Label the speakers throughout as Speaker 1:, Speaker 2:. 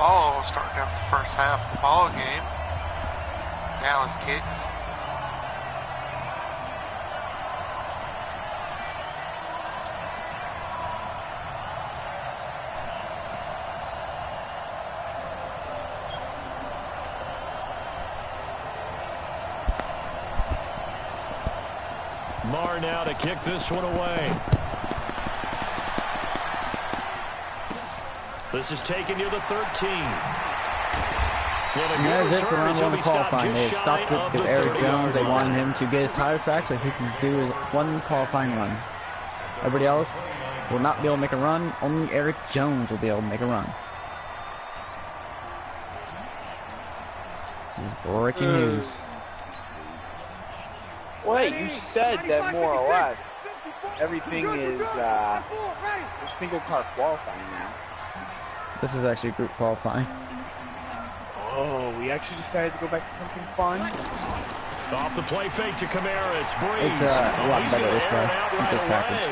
Speaker 1: ball starting out the first half of the ball game. Dallas kicks.
Speaker 2: Marr now to kick this one away. This is taken near the 13.
Speaker 3: And that is it for round one of qualifying. They stopped with Eric Jones. They wanted him to get his tire back so he can do his one qualifying run. Everybody else will not be able to make a run. Only Eric Jones will be able to make a run. This is breaking news.
Speaker 4: Wait, you said that more or less everything is single car qualifying now.
Speaker 3: This is actually group qualifying.
Speaker 4: Oh, we actually decided to go back to something fun.
Speaker 2: Off the play fake to Kamara, it's Breeze.
Speaker 3: It's a lot better this way.
Speaker 2: Right
Speaker 3: Just package.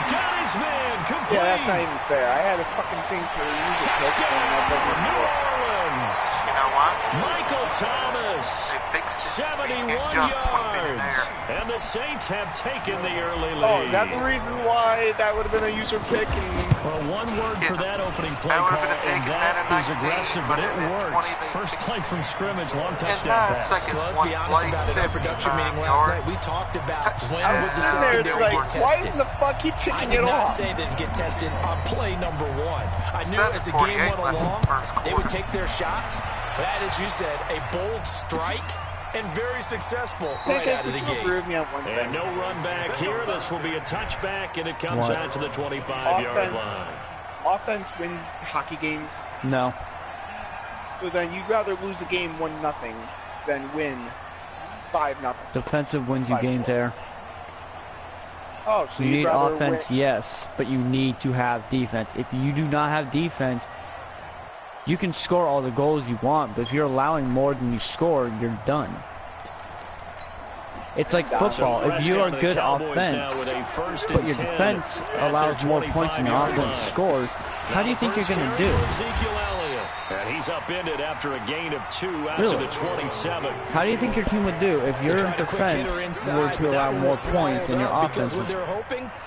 Speaker 2: got his man, complete.
Speaker 4: Yeah, that's not even fair. I had a fucking thing for a music pick and that doesn't
Speaker 2: New
Speaker 4: work.
Speaker 2: Orleans.
Speaker 1: You know what?
Speaker 2: Michael Thomas.
Speaker 1: They fixed it.
Speaker 2: 71 yards. And the Saints have taken the early lead.
Speaker 4: Oh, is that the reason why that would have been a user pick?
Speaker 2: Well, one word for that opening play call, and that is aggressive, but it works. First play from scrimmage, long touchdown pass.
Speaker 1: Second,
Speaker 5: Let's be honest about it. Our production meeting last night, we talked about when would the secondary get tested.
Speaker 4: Why does the fuck keep
Speaker 5: I
Speaker 4: picking
Speaker 5: did
Speaker 4: it
Speaker 5: not
Speaker 4: off?
Speaker 5: say they'd get tested on play number one. I knew as the game went along, they would take their shots. That, as you said, a bold strike and very successful right out of the gate.
Speaker 2: And no run back here. This will be a touchback, and it comes out to the 25-yard line.
Speaker 4: Offense wins hockey games.
Speaker 3: No.
Speaker 4: So then you'd rather lose a game 1-0 than win 5-0.
Speaker 3: Defensive wins you games there.
Speaker 4: Oh, so
Speaker 3: you need
Speaker 4: rather
Speaker 3: offense,
Speaker 4: win.
Speaker 3: yes, but you need to have defense. If you do not have defense, you can score all the goals you want, but if you're allowing more than you score, you're done. It's like football. If you are good offense, but your defense allows more points than your offense scores, how do you think you're going to do?
Speaker 2: And he's upended after a gain of 2 out to the 27.
Speaker 3: How do you think your team would do if your defense were to allow more points than your offense was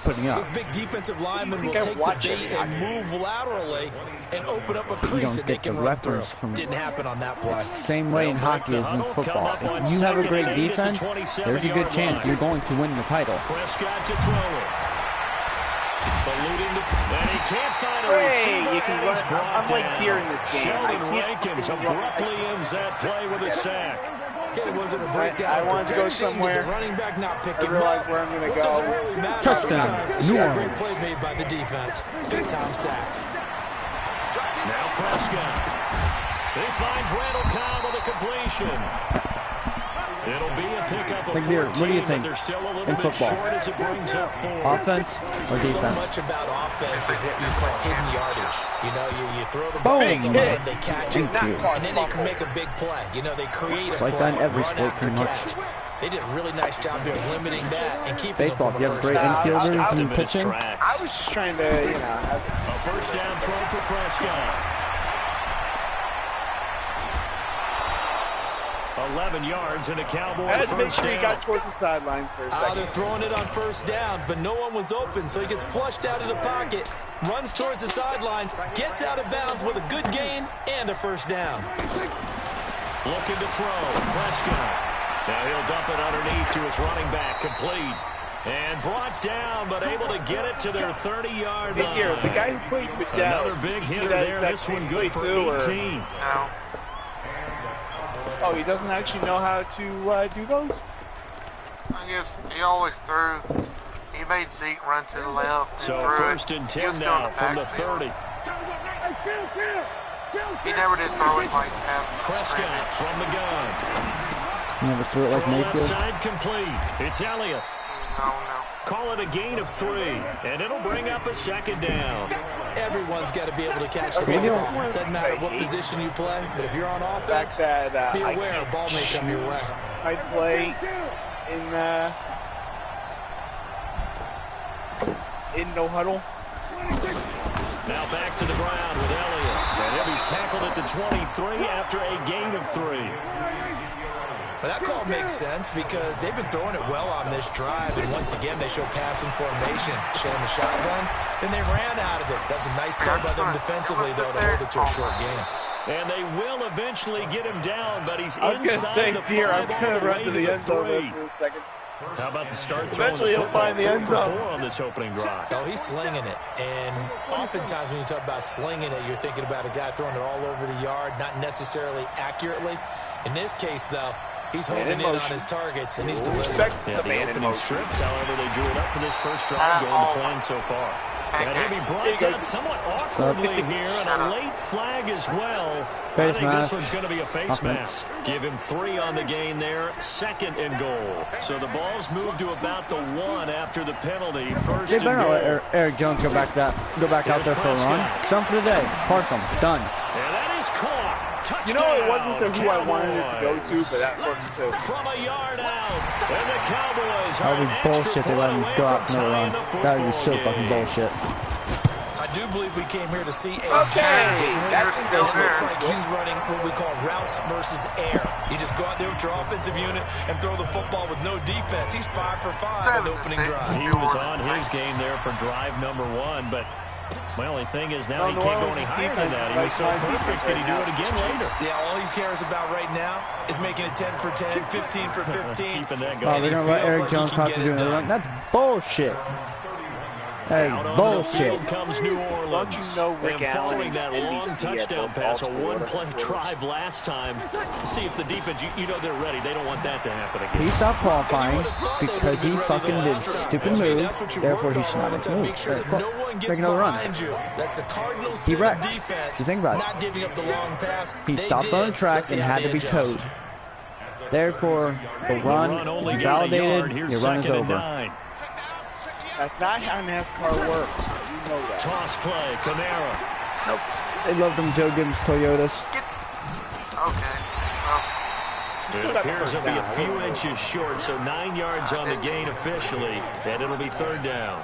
Speaker 3: putting up?
Speaker 5: This big defensive lineman will take the bait and move laterally and open up a crease that they can run through. Didn't happen on that play.
Speaker 3: Same way in hockey as in football. If you have a great defense, there's a good chance you're going to win the title.
Speaker 2: Prescott to throw it. And he can't find a receiver.
Speaker 4: You can run. I'm like deer in this game.
Speaker 2: Sheldon Rankins abruptly ends that play with a sack.
Speaker 5: Okay, was it a breakdown?
Speaker 4: I wanted to go somewhere.
Speaker 5: The running back not picking
Speaker 4: I realize where I'm going to go.
Speaker 5: Doesn't really matter.
Speaker 3: Touchdown.
Speaker 5: It's just a great play made by the defense. Big time sack.
Speaker 2: Now Prescott. He finds Randall Cobb with a completion. It'll be a pickup of 14,
Speaker 3: what do you think
Speaker 2: they're still a little
Speaker 3: in
Speaker 2: bit
Speaker 3: football?
Speaker 2: short as it brings up 4.
Speaker 3: Offense or defense?
Speaker 5: So much about offense is what you call hidden yardage. You know, you throw the
Speaker 3: Boom.
Speaker 5: ball to someone, they catch it,
Speaker 3: Thank you.
Speaker 5: and then they can make a big play. You know, they create a
Speaker 3: It's like
Speaker 5: play,
Speaker 3: that in every
Speaker 5: run
Speaker 3: sport
Speaker 5: after
Speaker 3: pretty
Speaker 5: catch.
Speaker 3: much.
Speaker 5: They did a really nice job there of limiting that and keeping
Speaker 3: Baseball,
Speaker 5: them
Speaker 3: you
Speaker 5: from
Speaker 3: have
Speaker 5: a
Speaker 3: great
Speaker 5: first down.
Speaker 3: infielders and pitching.
Speaker 4: I was just trying to, you know.
Speaker 2: A first down throw for Prescott. 11 yards and a Cowboy
Speaker 4: I had to make
Speaker 2: first
Speaker 4: sure he
Speaker 2: down.
Speaker 4: got towards the sidelines for a second.
Speaker 5: They're throwing it on first down, but no one was open, so he gets flushed out of the pocket, runs towards the sidelines, gets out of bounds with a good gain and a first down.
Speaker 2: Looking to throw, Prescott. Now he'll dump it underneath to his running back, complete. And brought down, but able to get it to their 30-yard line.
Speaker 4: Here, the guy who played with Dallas.
Speaker 2: Another big hitter there. This one good for 18.
Speaker 1: No.
Speaker 4: Oh, he doesn't actually know how to do those?
Speaker 1: I guess he always threw. He made Zeke run to the left. And
Speaker 2: So
Speaker 1: threw
Speaker 2: first
Speaker 1: it.
Speaker 2: and
Speaker 1: He
Speaker 2: 10
Speaker 1: was still in
Speaker 2: now from the
Speaker 1: backfield.
Speaker 2: 30.
Speaker 1: He never did throw it like past the
Speaker 2: Prescott
Speaker 1: scrimmage.
Speaker 2: from the gun.
Speaker 3: You never threw it like
Speaker 2: From left
Speaker 3: Mayfield.
Speaker 2: side complete. It's Elliott.
Speaker 1: No.
Speaker 2: Call it a gain of 3, and it'll bring up a second down.
Speaker 5: Everyone's got to be able to catch the ball. Doesn't matter what position you play, but if you're on offense, be aware a ball may come your way.
Speaker 4: I play in no huddle.
Speaker 2: Now back to the ground with Elliott. And he'll be tackled at the 23 after a gain of 3.
Speaker 5: But that call makes sense because they've been throwing it well on this drive, and once again they show passing formation, showing the shotgun. Then they ran out of it. That's a nice play by them defensively, though, to hold it to a short game.
Speaker 2: And they will eventually get him down, but he's
Speaker 4: I was going to say,
Speaker 2: inside
Speaker 4: I'm going to run to the end zone
Speaker 2: 3.
Speaker 4: for a second.
Speaker 2: How about the start
Speaker 4: Eventually he'll find the end zone.
Speaker 2: 4 on this opening drive?
Speaker 5: Oh, he's slinging it. And oftentimes when you talk about slinging it, you're thinking about a guy throwing it all over the yard, not necessarily accurately. In this case, though, he's holding in on his targets, and he's delivering.
Speaker 2: Yeah, the opening script, however, they drew it up for this first drive going to plan so far. And he'll be brought down somewhat awkwardly here, and a late flag as well. I think this one's going to be a face mask. Give him 3 on the gain there, 2nd and goal. So the ball's moved to about the 1 after the penalty. First and goal.
Speaker 3: They better let Eric Jones go back out there for a run. Done for the day. Park him. Done.
Speaker 2: And that is caught. Touchdown,
Speaker 4: you know, it wasn't who I wanted it to go to, but that works too.
Speaker 2: From a yard out, and the Cowboys
Speaker 3: that would be bullshit to let him go out for a run. That would be so fucking bullshit.
Speaker 5: I do believe we came here to see a
Speaker 1: That's still
Speaker 5: it
Speaker 1: there.
Speaker 5: looks like he's running what we call routes versus air. You just go out there with your offensive unit and throw the football with no defense. He's 5 for 5 in the opening drive.
Speaker 2: He was on his game there for drive number 1, but my only thing is now he can't go any higher than that. He was so perfect. Can he do it again later?
Speaker 5: Yeah, all he cares about right now is making it 10 for 10, 15 for 15.
Speaker 2: Keeping that
Speaker 3: Oh,
Speaker 2: going.
Speaker 3: they're going to let Eric Jones possibly do another run? That's bullshit. Hey, bullshit.
Speaker 2: Comes New Orleans.
Speaker 4: Don't you know Rick
Speaker 2: and following
Speaker 4: Allen
Speaker 2: that long touchdown pass, a one-play drive last time. See if the defense, you know they're ready. They don't want that to happen again.
Speaker 3: He stopped qualifying because he fucking did stupid moves. Therefore, he should not make moves. Make another run.
Speaker 5: That's the Cardinals'
Speaker 3: He wrecked.
Speaker 5: defense.
Speaker 3: You think about it.
Speaker 5: Not giving up the long pass.
Speaker 3: He stopped on the track and had to be towed. Therefore, the run is validated. Your run is over.
Speaker 4: That's not how NASCAR works. You know that.
Speaker 2: Toss play, Camara.
Speaker 3: Nope. They love them Joe Gibbs Toyotas.
Speaker 1: Okay.
Speaker 2: It appears to be a few inches short, so 9 yards on the gain officially, and it'll be 3rd down.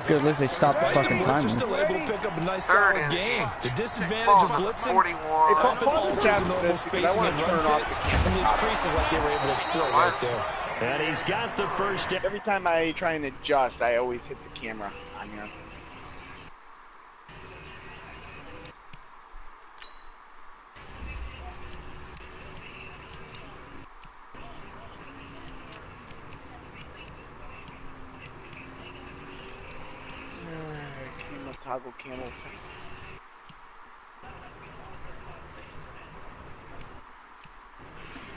Speaker 3: Good, at least they stopped the fucking time.
Speaker 5: They're still able to pick up a nice solid game. The disadvantage of blitzing, often alters the normal spacing and run fits, and these creases like they were able to exploit right there.
Speaker 2: And he's got the first down.
Speaker 4: Every time I try and adjust, I always hit the camera on here. Toggle camel.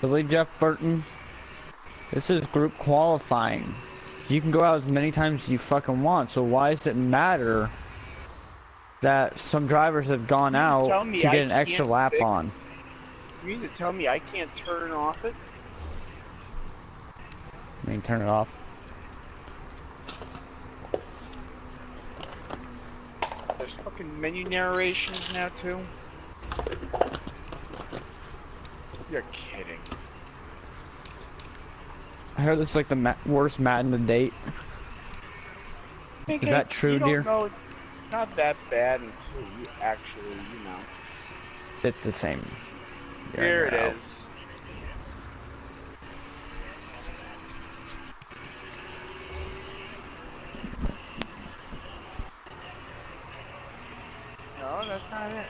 Speaker 3: Billy Jeff Burton. This is group qualifying. You can go out as many times as you fucking want, so why does it matter that some drivers have gone out to get an extra lap on?
Speaker 4: You mean to tell me I can't turn off it?
Speaker 3: I mean, turn it off.
Speaker 4: There's fucking menu narrations now, too? You're kidding.
Speaker 3: I heard it's like the worst Madden to date. Is that true, dear?
Speaker 4: No, it's not that bad until you actually, you know.
Speaker 3: It's the same.
Speaker 4: Here it is. No, that's not it.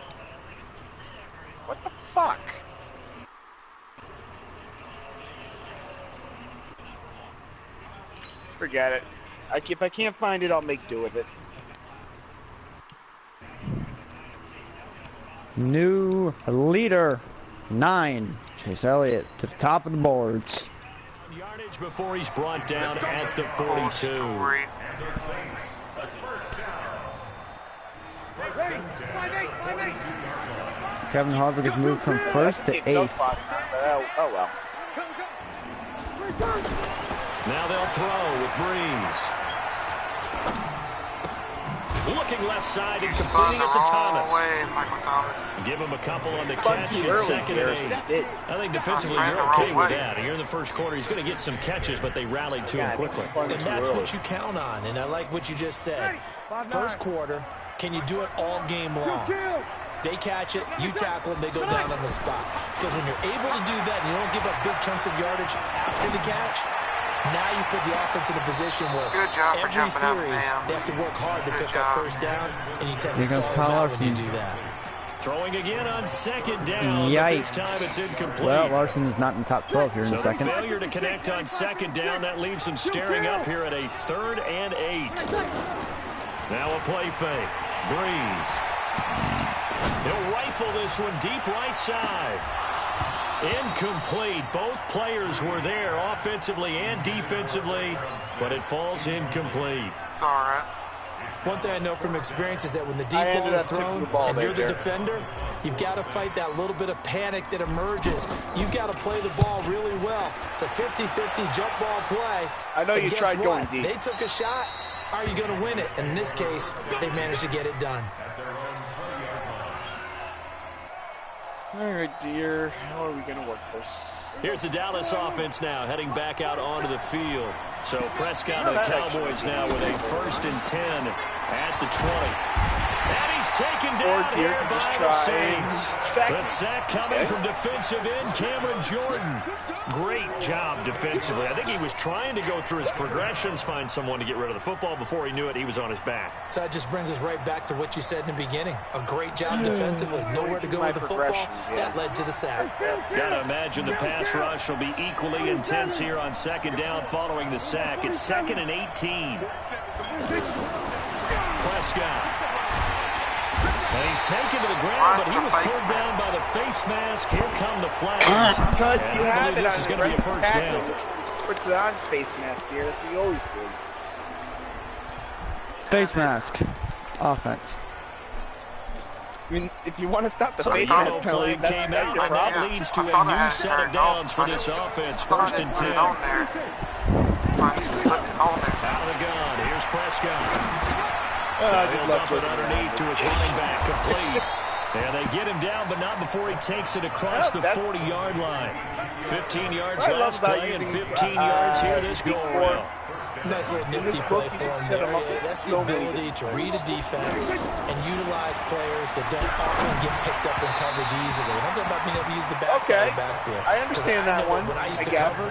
Speaker 4: What the fuck? Forget it. If I can't find it, I'll make do with it.
Speaker 3: New leader, 9. Chase Elliott to the top of the boards.
Speaker 2: Yardage before he's brought down at the 42.
Speaker 3: Kevin Harvick has moved from 1st to 8th.
Speaker 4: Oh well.
Speaker 2: Now they'll throw with Breeze. Looking left side and completing it to Thomas. Give him a couple on the catch at 2nd and 8. I think defensively you're okay with that. Here in the first quarter, he's going to get some catches, but they rallied to him quickly.
Speaker 5: And that's what you count on, and I like what you just said. First quarter, can you do it all game long? They catch it, you tackle them, they go down on the spot. Because when you're able to do that and you don't give up big chunks of yardage after the catch, now you put the offense in a position where every series they have to work hard to pick up first downs, and you tend to stall them out when you do that.
Speaker 2: Throwing again on second down,
Speaker 3: Yikes.
Speaker 2: but this time it's incomplete.
Speaker 3: Well, Larson is not in the top 12 here in a second.
Speaker 2: Failure to connect on second down, that leaves him staring up here at a 3rd and 8. Now a play fake. Breeze. He'll rifle this one deep right side. Incomplete. Both players were there offensively and defensively, but it falls incomplete.
Speaker 1: It's all right.
Speaker 5: One thing I know from experience is that when the deep ball is thrown and you're the defender, you've got to fight that little bit of panic that emerges. You've got to play the ball really well. It's a 50-50 jump ball play.
Speaker 4: I know you tried going deep.
Speaker 5: They took a shot. How are you going to win it? And in this case, they managed to get it done.
Speaker 4: All right, dear. How are we going to work this?
Speaker 2: Here's the Dallas offense now heading back out onto the field. So Prescott and the Cowboys now with a 1st and 10 at the 20. And he's taken down here by the Saints. The sack coming from defensive end Cameron Jordan. Great job defensively. I think he was trying to go through his progressions, find someone to get rid of the football. Before he knew it, he was on his back.
Speaker 5: So that just brings us right back to what you said in the beginning. A great job defensively. Nowhere to go with the football. That led to the sack.
Speaker 2: Gotta imagine the pass rush will be equally intense here on second down following the sack. It's 2nd and 18. Prescott. And he's taken to the ground, but he was pulled down by the face mask. Here come the flags.
Speaker 4: Because
Speaker 2: and
Speaker 4: you have it
Speaker 2: this
Speaker 4: on
Speaker 2: is going to be a first down.
Speaker 4: Puts it on face mask, dear. That's what you always do.
Speaker 3: Face mask. Offense.
Speaker 4: I mean, if you want to stop the
Speaker 2: So
Speaker 4: face
Speaker 2: the yellow
Speaker 4: mask penalty,
Speaker 2: flag came out, and that leads to a new set of downs for this offense. 1st and 10. Out of the gun. Here's Prescott. He'll dump it underneath to his running back, complete. And they get him down, but not before he takes it across the 40-yard line. 15 yards last play and 15 yards here this go-around.
Speaker 5: Nice little nifty play for him there. That's the ability to read a defense and utilize players that don't often get picked up in coverage easily. I'm talking about being able to use the backside of the backfield.
Speaker 4: I understand that one.
Speaker 5: When I used to cover,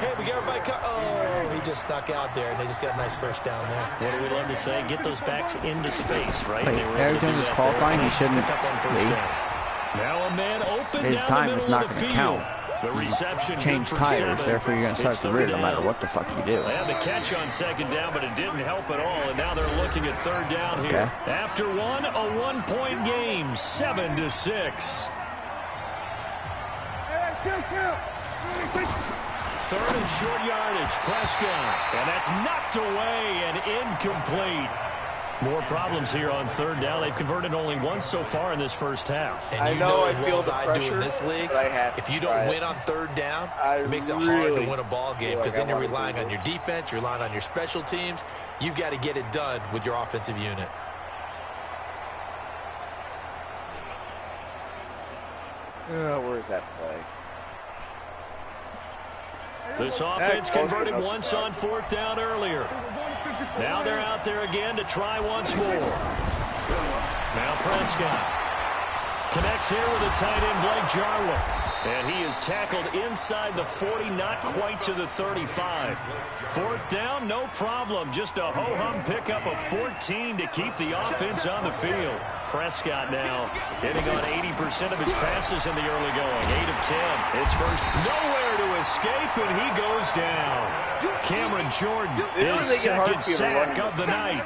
Speaker 5: hey, we got everybody oh, he just stuck out there, and they just got a nice first down there.
Speaker 2: What do we love to say? Get those backs into space, right?
Speaker 3: Wait, Eric Jones is qualifying. He shouldn't lead.
Speaker 2: Now a man open
Speaker 3: His
Speaker 2: down
Speaker 3: time
Speaker 2: the
Speaker 3: is
Speaker 2: middle
Speaker 3: not
Speaker 2: of the
Speaker 3: going to
Speaker 2: field.
Speaker 3: count.
Speaker 2: The reception
Speaker 3: Change tires, therefore you're going to start the rear no matter what the fuck you do.
Speaker 2: They had the catch on second down, but it didn't help at all, and now they're looking at 3rd down here.
Speaker 3: Okay.
Speaker 2: After one, a 1-point game, 7-6. 3rd and short yardage, Prescott. And that's knocked away and incomplete. More problems here on 3rd down. They've converted only once so far in this first half.
Speaker 5: And you know as well as I do in this league, if you don't win on 3rd down, it makes it hard to win a ball game because then you're relying on your defense, you're relying on your special teams. You've got to get it done with your offensive unit.
Speaker 4: Where's that play?
Speaker 2: This offense converted once on 4th down earlier. Now they're out there again to try once more. Now Prescott connects here with a tight end, Blake Jarwin. And he is tackled inside the 40, not quite to the 35. 4th down, no problem. Just a ho-hum pickup of 14 to keep the offense on the field. Prescott now hitting on 80% of his passes in the early going. 8 of 10. It's first. Nowhere to escape, and he goes down. Cameron Jordan, his 2nd sack of the night.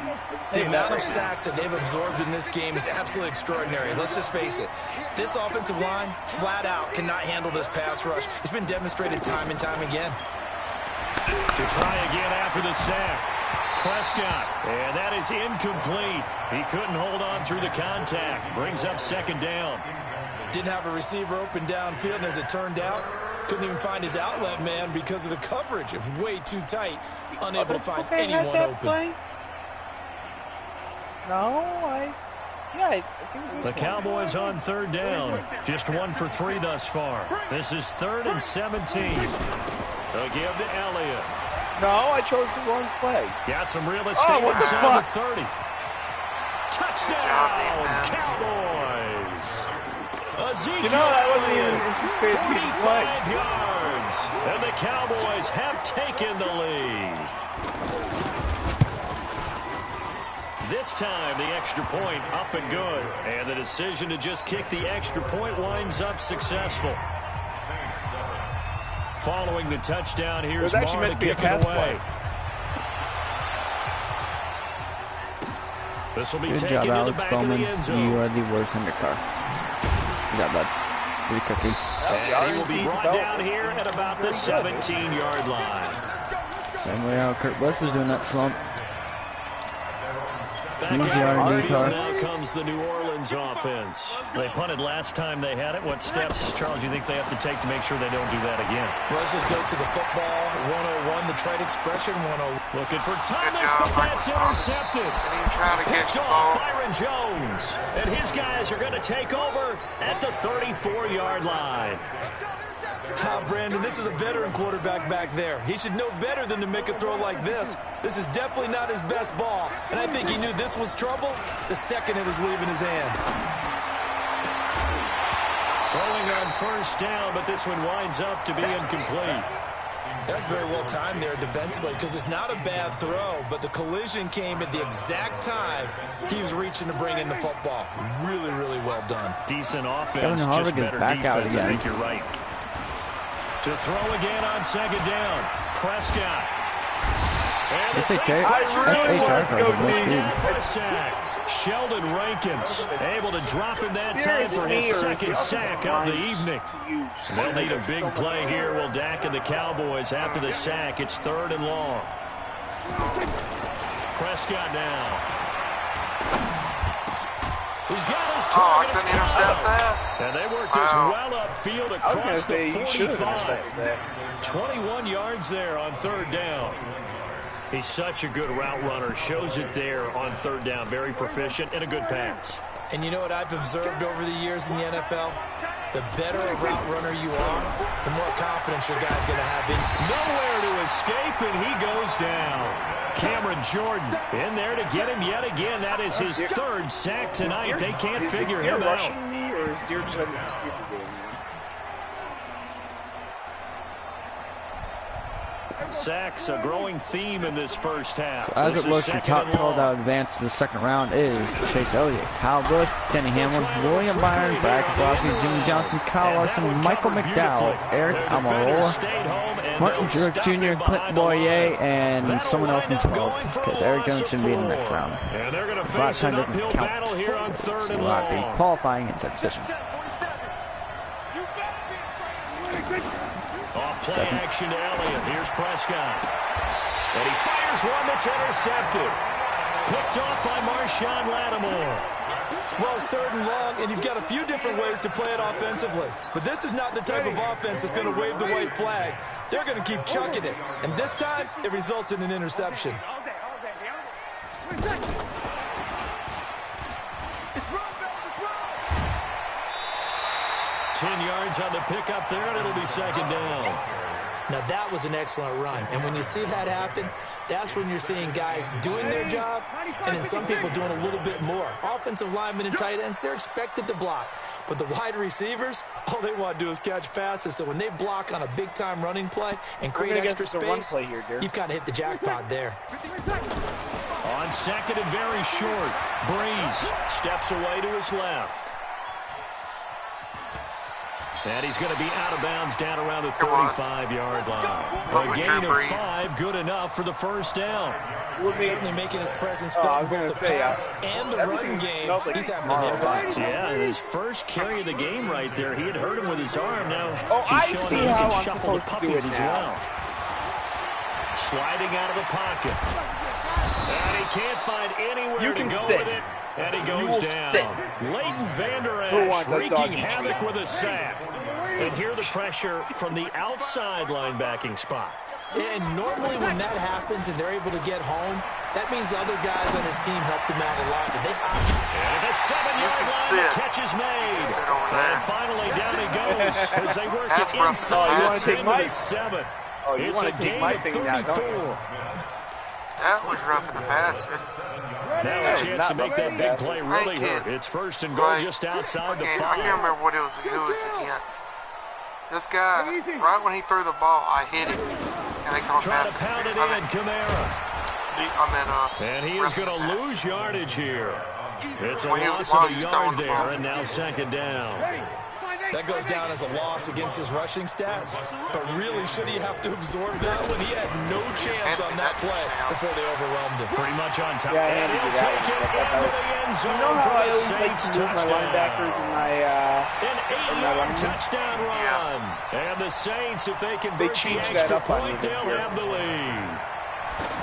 Speaker 5: The amount of sacks that they've absorbed in this game is absolutely extraordinary. Let's just face it. This offensive line, flat out, cannot handle this pass rush. It's been demonstrated time and time again.
Speaker 2: To try again after the sack. Prescott, and that is incomplete. He couldn't hold on through the contact. Brings up 2nd down.
Speaker 5: Didn't have a receiver open downfield, and as it turned out, couldn't even find his outlet man because of the coverage. It was way too tight. Unable to find anyone open.
Speaker 4: Play? No, I think it was
Speaker 2: The Cowboys on 3rd down. Just 1 for 3 thus far. This is 3rd and 17. They'll give to Elliott.
Speaker 4: No, I chose the wrong play.
Speaker 2: Got some real estate inside the 30. Touchdown, Cowboys. Ezekiel,
Speaker 4: you know, I wasn't even anticipating
Speaker 2: 45 yards. And the Cowboys have taken the lead. This time, the extra point up and good. And the decision to just kick the extra point winds up successful. Following the touchdown, here's Marr to kick it away. This will be taken to the back of the end zone.
Speaker 3: You are the worst undercar. You got bud. Pretty cookie.
Speaker 2: And he will be brought down here at about the 17-yard line.
Speaker 3: Same way how Kurt West was doing that slump.
Speaker 2: Back out on the field now comes the New Orleans offense. They punted last time they had it. What steps, Charles, do you think they have to take to make sure they don't do that again?
Speaker 5: Well, let's just go to the football 101, the trade expression 101.
Speaker 2: Looking for Thomas, but that's intercepted. Picked off Byron Jones. And his guys are going to take over at the 34-yard line.
Speaker 5: Brandon, this is a veteran quarterback back there. He should know better than to make a throw like this. This is definitely not his best ball. And I think he knew this was trouble the second it was leaving his hand.
Speaker 2: Throwing on first down, but this one winds up to be incomplete.
Speaker 5: That's very well timed there defensively because it's not a bad throw, but the collision came at the exact time he was reaching to bring in the football. Really, really well done.
Speaker 2: Decent offense, just better defense. I think you're right. To throw again on second down. Prescott. And the Saints for a sack. Sheldon Rankins able to drop in that time for his second sack of the evening. They'll need a big play here. Will Dak and the Cowboys after the sack. It's 3rd and long. Prescott now. He's got his target.
Speaker 1: I couldn't intercept that.
Speaker 2: And they worked this well upfield across the 45. 21 yards there on 3rd down. He's such a good route runner. Shows it there on 3rd down. Very proficient and a good pass.
Speaker 5: And you know what I've observed over the years in the NFL? The better a route runner you are, the more confidence your guy's going to have in.
Speaker 2: Nowhere to escape, and he goes down. Cameron Jordan in there to get him yet again. That is his 3rd sack tonight. They can't figure him out. Sacks a growing theme in this first half.
Speaker 3: So as it looks, the top call that advanced to the 2nd round is Chase Elliott, Kyle Busch, Denny Hamlin, William Byron, Brad Keselowski, Jimmy Johnson, Kyle Larson, Michael McDowell, Eric Almirola, Martin Truex Jr., Clint Boyer, and someone else in 12, because Eric Jones shouldn't be in the next round. A lot of time doesn't count. A lot being qualifying in that position.
Speaker 2: Play action to Elliott. Here's Prescott. And he fires one that's intercepted. Picked off by Marshawn Lattimore.
Speaker 5: Well, it's 3rd and long, and you've got a few different ways to play it offensively. But this is not the type of offense that's going to wave the white flag. They're going to keep chucking it. And this time, it results in an interception.
Speaker 2: 10 yards on the pickup there, and it'll be 2nd down.
Speaker 5: Now, that was an excellent run. And when you see that happen, that's when you're seeing guys doing their job and then some people doing a little bit more. Offensive linemen and tight ends, they're expected to block. But the wide receivers, all they want to do is catch passes. So when they block on a big-time running play and create extra space, you've got to hit the jackpot there.
Speaker 2: On 2nd and very short, Breeze steps away to his left. And he's going to be out of bounds down around the 35-yard line. A gain of 5, good enough for the 1st down.
Speaker 5: Certainly making his presence felt in both the pass and the run game. He's having an impact.
Speaker 2: Yeah, his first carry of the game right there. He had hurt him with his arm. Now
Speaker 4: he's
Speaker 2: showing
Speaker 4: see
Speaker 2: he
Speaker 4: how
Speaker 2: can
Speaker 4: I'm
Speaker 2: shuffle the
Speaker 4: supposed to do
Speaker 2: puppies
Speaker 4: it
Speaker 2: as
Speaker 4: now.
Speaker 2: well. Sliding out of the pocket. And he can't find anywhere to go with it. And he goes down. Leighton Vander Esch wreaking havoc with a sack. And here the pressure from the outside linebacking spot.
Speaker 5: And normally when that happens and they're able to get home, that means the other guys on his team helped him out a lot. And
Speaker 2: the 7-yard line, the catch is made. And finally down he goes as they work it inside the 10 to the 7. It's a gain of 34.
Speaker 1: That was rough in the passer.
Speaker 2: Now a chance to make that big play really hurt. It's first and goal just outside the 5.
Speaker 1: I can't remember who it was against. This guy, right when he threw the ball, I hit him. And they called
Speaker 2: trying to pound it in, Kamara. And he is going to lose yardage here. It's a loss of a yard there, and now second down.
Speaker 5: That goes down as a loss against his rushing stats, but really should he have to absorb that when he had no chance on that play before they overwhelmed him?
Speaker 2: Pretty much on top.
Speaker 4: Yeah,
Speaker 2: and he'll take it into the end zone.
Speaker 4: You know how I always
Speaker 2: like
Speaker 4: to move my linebackers in my
Speaker 2: an 8-yard touchdown run. And the Saints, if they convert the extra point, they'll have the lead.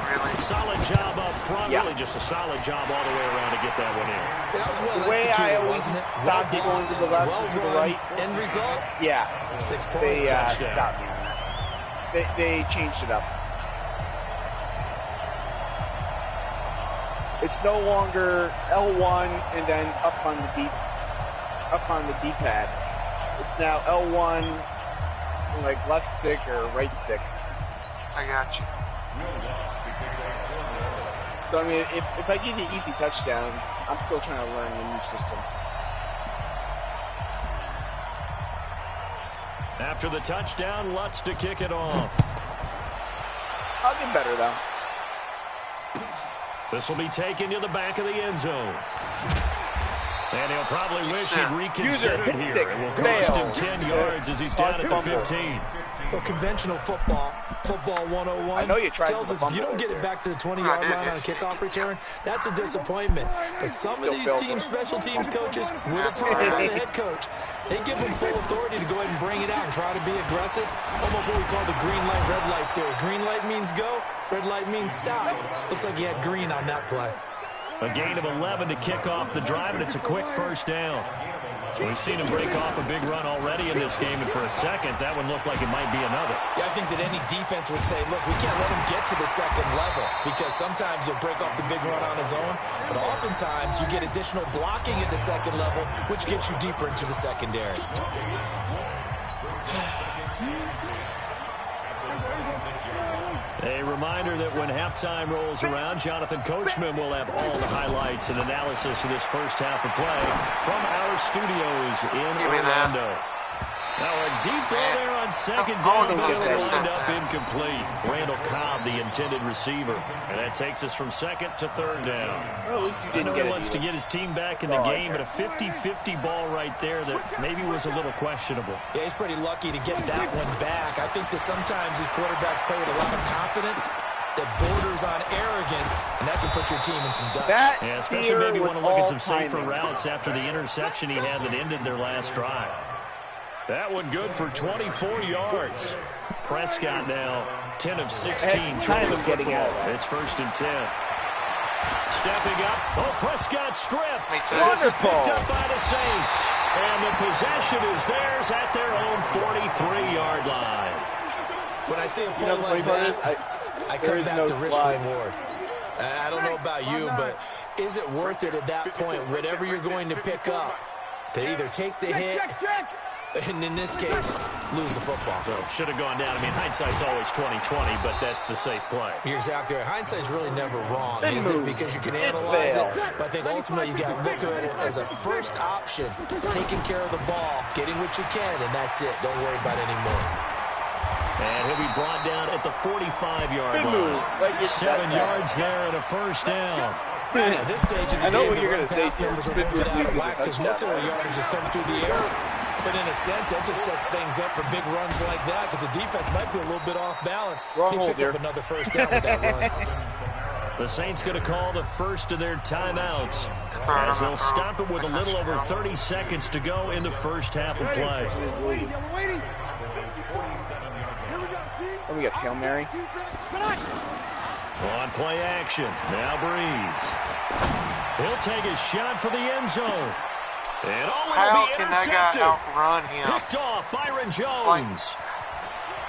Speaker 1: Really?
Speaker 2: Solid job up front. Really just a solid job all the way around to get that one in.
Speaker 5: That was well
Speaker 4: the way I always
Speaker 5: wasn't it?
Speaker 4: stopped it going to the left and to the right.
Speaker 5: End result?
Speaker 4: Yeah.
Speaker 5: 6 points.
Speaker 4: They stopped me on that. They changed it up. It's no longer L1 and then up on the D-pad. It's now L1 and like left stick or right stick.
Speaker 1: I got you.
Speaker 4: So, I mean, if I give you easy touchdowns, I'm still trying to learn the new system.
Speaker 2: After the touchdown, Lutz to kick it off.
Speaker 4: I'll get better, though.
Speaker 2: This will be taken to the back of the end zone. And he'll probably wish he'd reconsidered here. It will cost him 10 yards as he's down at the 15.
Speaker 5: Well, conventional football 101 tells us if you don't get it back to the 20-yard line on a kickoff return, that's a disappointment. But some of these teams, special teams coaches, with a prior by the head coach, they give them full authority to go ahead and bring it out and try to be aggressive. Almost what we call the green light, red light theory. Green light means go, red light means stop. Looks like he had green on that play.
Speaker 2: A gain of 11 to kick off the drive, and it's a quick first down. We've seen him break off a big run already in this game, and for a second, that one looked like it might be another.
Speaker 5: Yeah, I think that any defense would say, look, we can't let him get to the second level because sometimes he'll break off the big run on his own, but oftentimes you get additional blocking at the second level, which gets you deeper into the secondary.
Speaker 2: A reminder that when halftime rolls around, Jonathan Coachman will have all the highlights and analysis of this first half of play from our studios in Orlando. Now a deep ball there on second down, but it'll wind up incomplete. Randall Cobb, the intended receiver. And that takes us from second to third down.
Speaker 4: Well, at least you didn't
Speaker 2: I know he wants to get his team back in the game, but a 50-50 ball right there that maybe was a little questionable.
Speaker 5: Yeah, he's pretty lucky to get that one back. I think that sometimes these quarterbacks play with a lot of confidence that borders on arrogance, and that can put your team in some dust.
Speaker 2: Yeah, especially maybe want to look at some safer routes after the interception he had that ended their last drive. That one good for 24 yards. Prescott now 10 of 16 throwing the football. It's first and 10. Stepping up. Oh, Prescott stripped. This is picked up by the Saints. And the possession is theirs at their own 43-yard line.
Speaker 5: When I see a play like that, I come back to risk reward. I don't know about you, but is it worth it at that point, whatever you're going to pick up, to either take the hit, and in this case, lose the football?
Speaker 2: So it should have gone down. I mean, hindsight's always 20/20, but that's the safe play.
Speaker 5: You're exactly right. Hindsight's really never wrong, is it? Because you can analyze it, but I think ultimately you got to look at it as a first option, taking care of the ball, getting what you can, and that's it. Don't worry about any more.
Speaker 2: And he'll be brought down at the 45-yard line. 7 yards there and a first down.
Speaker 5: At this stage of the game, the run pass numbers are a little bit out of whack because most of the yardage is coming through the air. But in a sense, that just sets things up for big runs like that because the defense might be a little bit off balance. They pick up another first down with that run.
Speaker 2: The Saints going to call the first of their timeouts as they'll stop it with a little over 30 seconds to go in the first half of play.
Speaker 4: Oh, we got Hail Mary.
Speaker 2: On play action. Now Breeze. He'll take a shot for the end zone. And
Speaker 1: how can that guy outrun him?
Speaker 2: Picked off Byron Jones.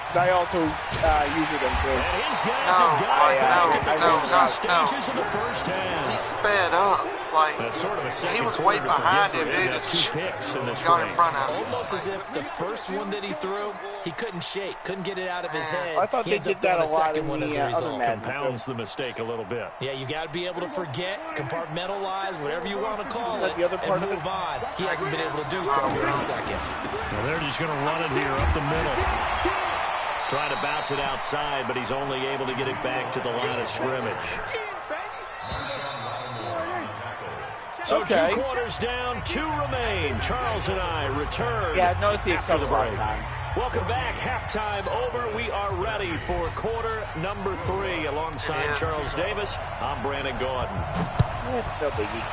Speaker 4: I also usually them too.
Speaker 2: And his guys have got it back at the closing stages of the first half.
Speaker 1: He sped up. Like,
Speaker 2: that's sort of a
Speaker 1: he was way behind him. They just
Speaker 2: 2 picks in this
Speaker 1: got in front of him.
Speaker 5: Almost as if the first one that he threw, he couldn't shake, couldn't get it out of his head.
Speaker 4: I thought they did that a lot in the other Madden.
Speaker 2: Compounds the mistake a little bit.
Speaker 5: Yeah, you got to be able to forget, compartmentalize, whatever you want to call it,
Speaker 4: the other part
Speaker 5: and move on. He hasn't been able to do so here in a second.
Speaker 2: Well, they're just going to run it here up the middle. Trying to bounce it outside, but he's only able to get it back to the line of scrimmage. So 2 quarters down, 2 remain. Charles and I return after the break. Welcome back. Halftime over. We are ready for quarter number 3. Alongside Charles Davis, I'm Brandon Gordon.
Speaker 4: It's no biggie.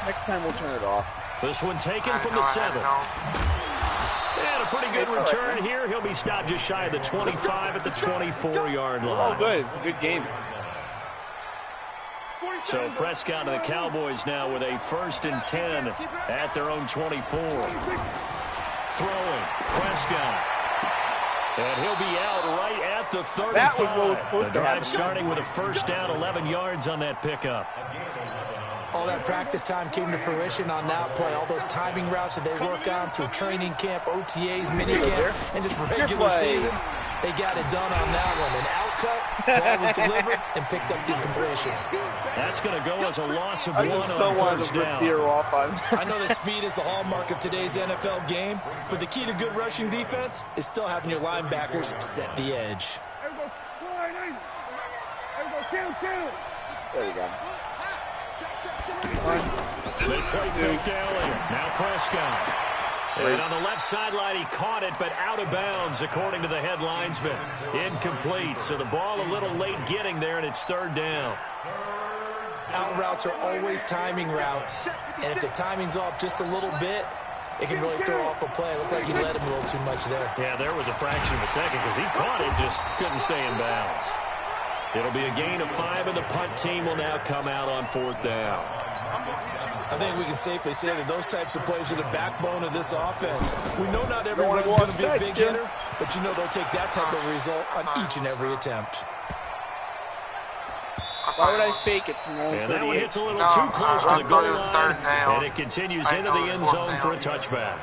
Speaker 4: Next time we'll turn it off.
Speaker 2: This one taken from the 7. And a pretty good return here. He'll be stopped just shy of the 25 at the 24-yard line.
Speaker 4: Oh, good. It's a good game.
Speaker 2: So Prescott and the Cowboys now with a 1st and 10 at their own 24. Throwing. Prescott. And he'll be out right at the 35.
Speaker 4: That was what was supposed to happen.
Speaker 2: Starting with a 1st down, 11 yards on that pickup.
Speaker 5: All that practice time came to fruition on that play. All those timing routes that they work on through training camp, OTAs, minicamp, and just regular season. They got it done on that one. An outcut, ball was delivered, and picked up the completion.
Speaker 2: That's going to go as a loss of 1 on first down.
Speaker 5: I know that speed is the hallmark of today's NFL game, but the key to good rushing defense is still having your linebackers set the edge.
Speaker 4: There you go.
Speaker 2: They play fake down. Now Prescott. And on the left sideline, he caught it, but out of bounds, according to the head linesman. Incomplete, so the ball a little late getting there, and it's 3rd down.
Speaker 5: Out routes are always timing routes, and if the timing's off just a little bit, it can really throw off a play. It looked like he led him a little too much there.
Speaker 2: Yeah, there was a fraction of a second because he caught it, just couldn't stay in bounds. It'll be a gain of 5, and the punt team will now come out on 4th down.
Speaker 5: I think we can safely say that those types of plays are the backbone of this offense. We know not everyone's going to be a big hitter, but you know they'll take that type of result on each and every attempt.
Speaker 4: Why would I fake it from only 38?
Speaker 2: And that one hits a little too close to the goal line, and it continues into the end zone for a touchback.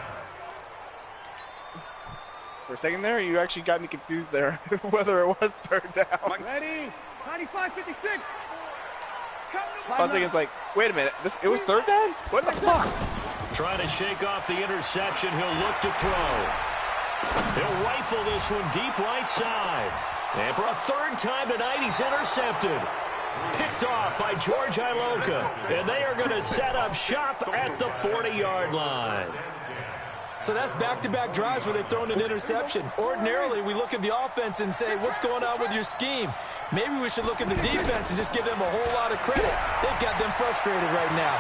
Speaker 4: For a second there, you actually got me confused there, whether it was 3rd down.
Speaker 6: Ready? 95-56.
Speaker 4: I was thinking, like, wait a minute, it was 3rd down? What the fuck?
Speaker 2: Trying to shake off the interception, he'll look to throw. He'll rifle this one deep right side. And for a 3rd time tonight, he's intercepted. Picked off by George Iloka. And they are going to set up shop at the 40-yard line.
Speaker 5: So that's back-to-back drives where they've thrown an interception. Ordinarily, we look at the offense and say, what's going on with your scheme? Maybe we should look at the defense and just give them a whole lot of credit. They've got them frustrated right now.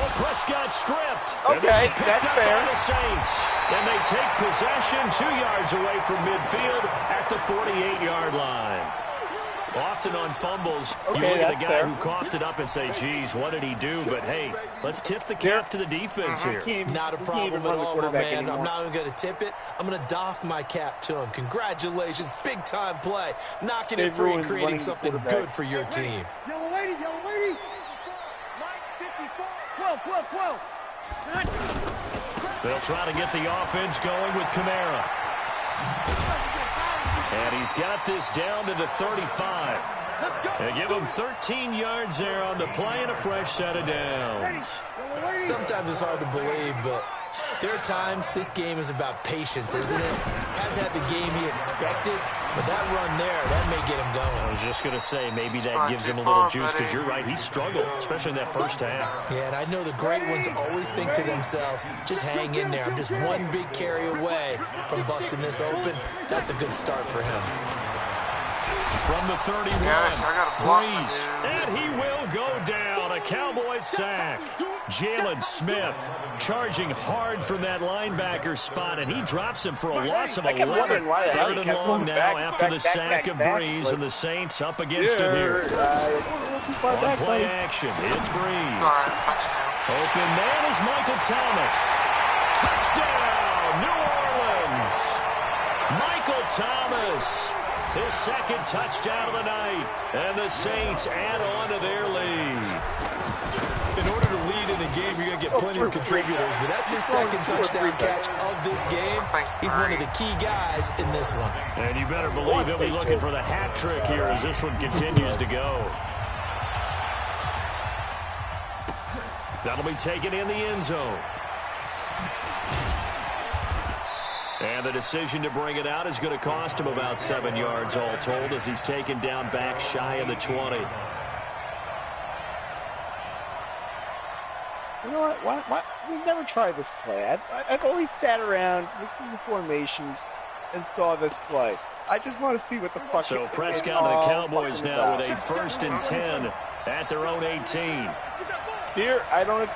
Speaker 2: Oh, Prescott stripped.
Speaker 4: Okay, that's fair.
Speaker 2: By the Saints. And they take possession 2 yards away from midfield at the 48-yard line. Often on fumbles, you look at the guy who coughed it up and say, geez, what did he do? But, hey, let's tip the cap to the defense here.
Speaker 5: Not a problem at all, my man. I'm not even going to tip it. I'm going to doff my cap to him. Congratulations. Big-time play. Knocking it free and creating something good for your team.
Speaker 6: Yellow lady, yellow lady. 12, 12, 12.
Speaker 2: They'll try to get the offense going with Kamara. And he's got this down to the 35. They give him 13 yards there on the play and a fresh set of downs.
Speaker 5: Sometimes it's hard to believe, but there are times this game is about patience, isn't it? Hasn't had the game he expected, but that run there, that may get him going.
Speaker 2: I was just going to say, maybe that gives him a little juice, because you're right, he struggled, especially in that first half.
Speaker 5: Yeah, and I know the great ones always think to themselves, just hang in there. I'm just one big carry away from busting this open. That's a good start for him.
Speaker 2: From the 31, Breeze, and he will go down. A Cowboys sack. Jalen Smith charging hard from that linebacker spot, and he drops him for a loss of 11. 3rd and long now after the sack of Breeze, and the Saints up against it here. On play action, it's Breeze. Open man is Michael Thomas. Touchdown, New Orleans. Michael Thomas, his second touchdown of the night. And the Saints add on to their lead.
Speaker 5: In order to lead in a game, you're going to get plenty of contributors, but that's his second touchdown catch of this game. He's one of the key guys in this one.
Speaker 2: And you better believe he'll be looking for the hat trick here as this one continues to go. That'll be taken in the end zone. And the decision to bring it out is going to cost him about 7 yards all told as he's taken down back shy of the 20.
Speaker 4: You know what? Why? We've never tried this play. I've always sat around looking at formations and saw this play. I just want to see what the fuck.
Speaker 2: So Prescott and the Cowboys now with a 1st and 10 at their own 18.
Speaker 4: Here, I don't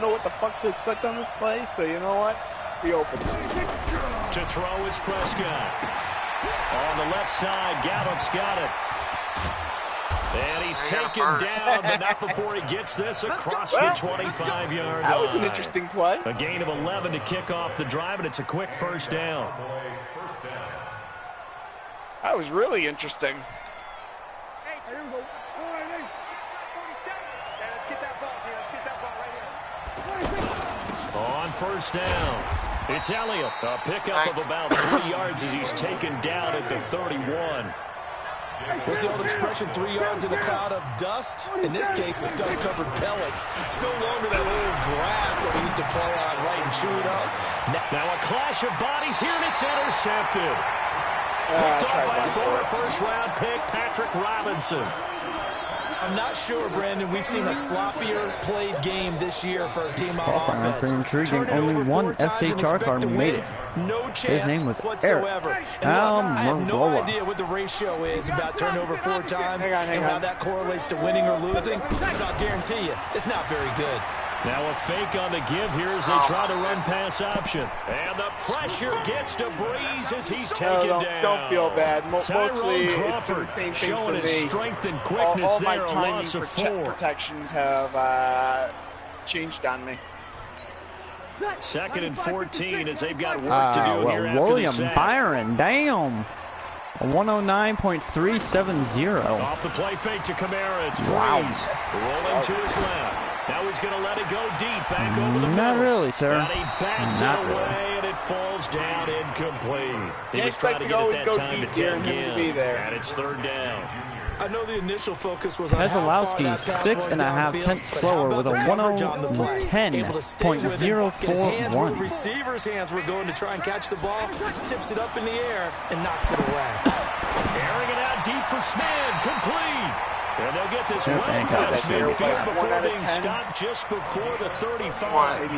Speaker 4: know what the fuck to expect on this play. So you know what? Be open.
Speaker 2: To throw is Prescott. On the left side, Gallup's got it. And he's taken down, but not before he gets this across the 25-yard line.
Speaker 4: That was an interesting play.
Speaker 2: A gain of 11 to kick off the drive, and it's a quick first down.
Speaker 4: That was really interesting.
Speaker 6: Hey, here we go. 47. Let's get that ball here. Let's get that ball right here.
Speaker 2: On first down, it's Elliott. A pickup of about 3 yards as he's taken down at the 31.
Speaker 5: What's the old expression, 3 yards in a cloud of dust? In this case, it's dust-covered pellets. It's no longer that old grass that we used to play on, right, and chew it up.
Speaker 2: Now a clash of bodies here, and it's intercepted. Picked up by a former first-round pick, Patrick Robinson.
Speaker 5: I'm not sure, Brandon. We've seen a sloppier played game this year for a team on offense.
Speaker 3: Pretty intriguing. Only one SHR card made it.
Speaker 5: No chance
Speaker 3: His name was
Speaker 5: whatsoever.
Speaker 3: Eric.
Speaker 5: And I have no idea what the ratio is about turnover 4 times and how that correlates to winning or losing. But I'll guarantee you, it's not very good.
Speaker 2: Now a fake on the give here as they try to run pass option. And the pressure gets to Breeze as he's taken down.
Speaker 4: Don't feel bad.
Speaker 2: Tyrone Crawford showing his strength and quickness
Speaker 4: all
Speaker 2: there, a
Speaker 4: my
Speaker 2: loss of 4.
Speaker 4: Protections have changed on me.
Speaker 2: 2nd and 14 as they've got work to do here after
Speaker 3: William
Speaker 2: the sack.
Speaker 3: Byron, damn. A 109.370.
Speaker 2: Off the play fake to Kamara. It's Breeze rolling to his left. Now he's going to let it go deep, back over the middle.
Speaker 3: Not really, sir.
Speaker 2: And he backs it away, and it falls down incomplete. He was trying to get it that time to tag in, and it's 3rd down.
Speaker 5: I know the initial focus was on
Speaker 3: Keselowski, 6.5 tenths slower with a 110.041.
Speaker 5: Receiver's hands were going to try and catch the ball, tips it up in the air, and knocks it away.
Speaker 2: Airing it out deep for Smith, complete. And they'll get this well past midfield before being stopped just before the 35.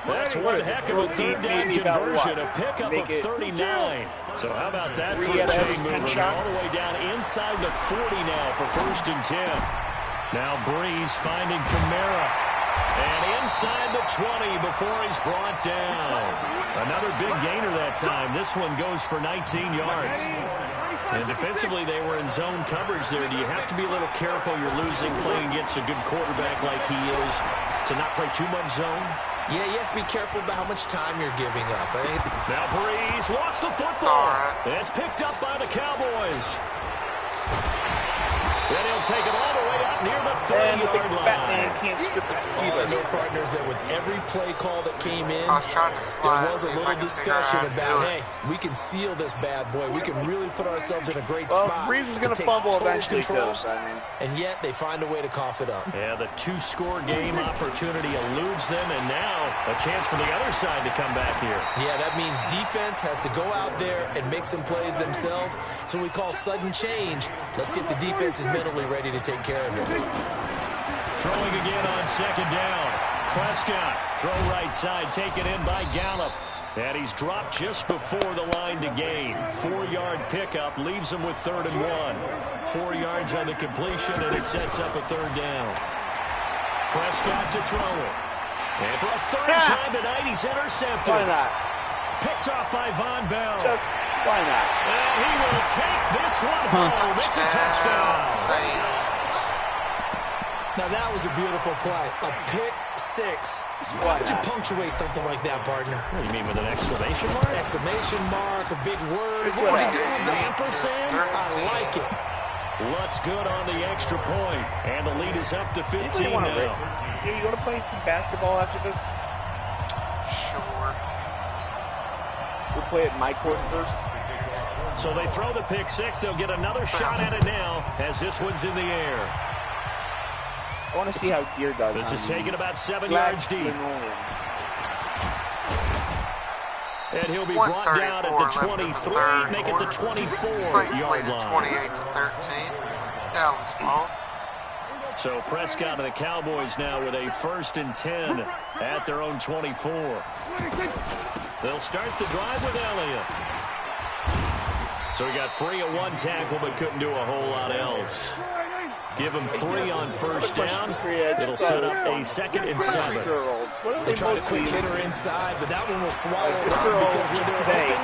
Speaker 2: That's one heck of a 3rd down conversion, a pickup of 39. So how about that for a chain mover? All the way down inside the 40 now for 1st and 10. Now Breeze finding Kamara. And inside the 20 before he's brought down. Another big gainer that time. This one goes for 19 yards. And defensively, they were in zone coverage there. Do you have to be a little careful? You're losing playing against a good quarterback like he is to not play too much zone?
Speaker 5: Yeah, you have to be careful about how much time you're giving up.
Speaker 2: Now Breeze lost the football. It's picked up by the Cowboys. Then he'll take it all the way out near the 30-yard line.
Speaker 4: Batman can't strip it either.
Speaker 5: No partners that with every play call that came in,
Speaker 1: there
Speaker 5: was a little discussion about, hey, we can seal this bad boy. We can really put ourselves in a great spot.
Speaker 4: Breeze is going to fumble eventually,
Speaker 5: and yet they find a way to cough it up.
Speaker 2: Yeah, the 2-score game opportunity eludes them, and now a chance for the other side to come back here.
Speaker 5: Yeah, that means defense has to go out there and make some plays themselves. So we call sudden change. Let's see if the defense is mentally ready to take care of it.
Speaker 2: Throwing again on 2nd down. Prescott, throw right side, taken in by Gallup. And he's dropped just before the line to gain. 4-yard pickup leaves him with 3rd and 1. 4 yards on the completion, and it sets up a 3rd down. Prescott to throw it. And for a 3rd time tonight, he's intercepted.
Speaker 4: Why not?
Speaker 2: Picked off by Von Bell.
Speaker 4: Why not?
Speaker 2: And he will take this one home. It's a touchdown.
Speaker 5: Now that was a beautiful play. A pick six. Why would you punctuate something like that, partner?
Speaker 2: What do you mean, with an exclamation mark?
Speaker 5: Exclamation mark, a big word. What would you do with that?
Speaker 2: Ampersand?
Speaker 5: I like it.
Speaker 2: Looks good on the extra point. And the lead is up to 15 now.
Speaker 4: You want to play some basketball after this?
Speaker 1: Sure.
Speaker 4: We'll play at my court first.
Speaker 2: So they throw the pick six. They'll get another shot at it now as this one's in the air.
Speaker 4: I want to see how Deere does.
Speaker 2: This is taken about 7 yards deep. And he'll be brought down at the 23, make it the 24-yard line.
Speaker 1: 28 to 13. Dallas ball.
Speaker 2: So Prescott and the Cowboys now with a 1st and 10 at their own 24. They'll start the drive with Elliott. So he got free of one tackle but couldn't do a whole lot else. Give him 3 on 1st down. It'll set up a 2nd and 7.
Speaker 5: They try to quick hitter inside, but that one will swallow it up because when they're open,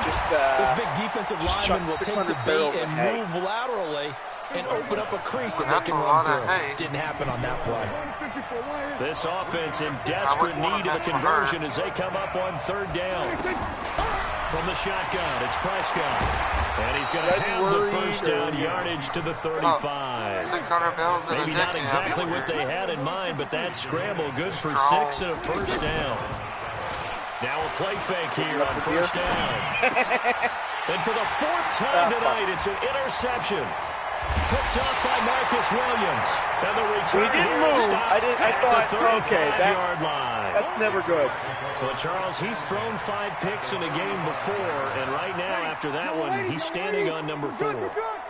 Speaker 5: this big defensive lineman will take the bait and move laterally and open up a crease that they can run through. Didn't happen on that play.
Speaker 2: This offense in desperate need of a conversion as they come up on 3rd down. From the shotgun, it's Prescott. And he's going to have the 1st down yardage to the 35.
Speaker 1: 600 bells.
Speaker 2: Maybe not exactly what they had in mind, but that scramble good for 6 and a 1st down. Now a play fake here on 1st down. And for the 4th time tonight, it's an interception. Picked off by Marcus Williams. And the return here stopped at the 35-yard line.
Speaker 4: That's never good.
Speaker 2: Well, Charles, he's thrown 5 picks in a game before, and right now, after that one, he's standing on number 4.